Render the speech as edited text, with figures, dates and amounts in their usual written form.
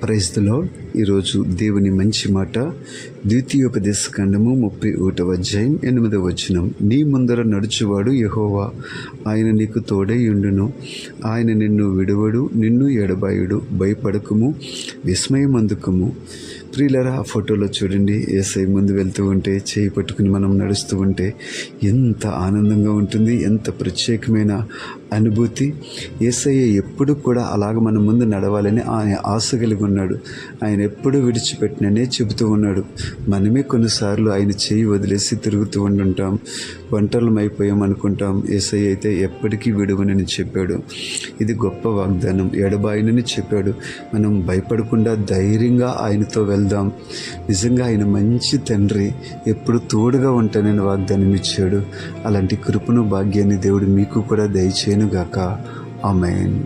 Praise the lord. ఈరోజు దేవుని మంచి మాట, ద్వితీయోపదేశకాండము 31వ అధ్యాయం 8వ వచనం. నీ ముందర నడుచువాడు యెహోవా, ఆయన నీకు తోడై ఉండును, ఆయన నిన్ను విడువడు, నిన్ను ఎడబాయుడు. భయపడకుము, విస్మయమందుకుము. ప్రియులరా, ఆ ఫోటోలో చూడండి, యేసయ్య ముందు వెళ్తూ ఉంటే, చేయి పట్టుకుని మనం నడుస్తూ ఉంటే ఎంత ఆనందంగా ఉంటుంది, ఎంత ప్రత్యేకమైన అనుభూతి. యేసయ్య ఎప్పుడు కూడా అలాగ మన ముందు నడవాలని ఆయన ఆశ కలిగి ఉన్నాడు. ఆయన ఎప్పుడు విడిచిపెట్టిననే చెబుతూ ఉన్నాడు. మనమే కొన్నిసార్లు ఆయన చేయి వదిలేసి తిరుగుతూ ఉండుంటాం, ఒంటరిలం అయిపోయాం అనుకుంటాం. యేసయ్య అయితే ఎప్పటికీ విడువనని చెప్పాడు. ఇది గొప్ప వాగ్దానం. ఎడబాయనని చెప్పాడు. మనం భయపడకుండా ధైర్యంగా ఆయనతో వెళ్దాం. నిజంగా ఆయన మంచి తండ్రి, ఎప్పుడు తోడుగా ఉంటానని వాగ్దానం ఇచ్చాడు. అలాంటి కృపను భాగ్యాన్ని దేవుడు మీకు కూడా దయచేయనుగాక. ఆమేన్.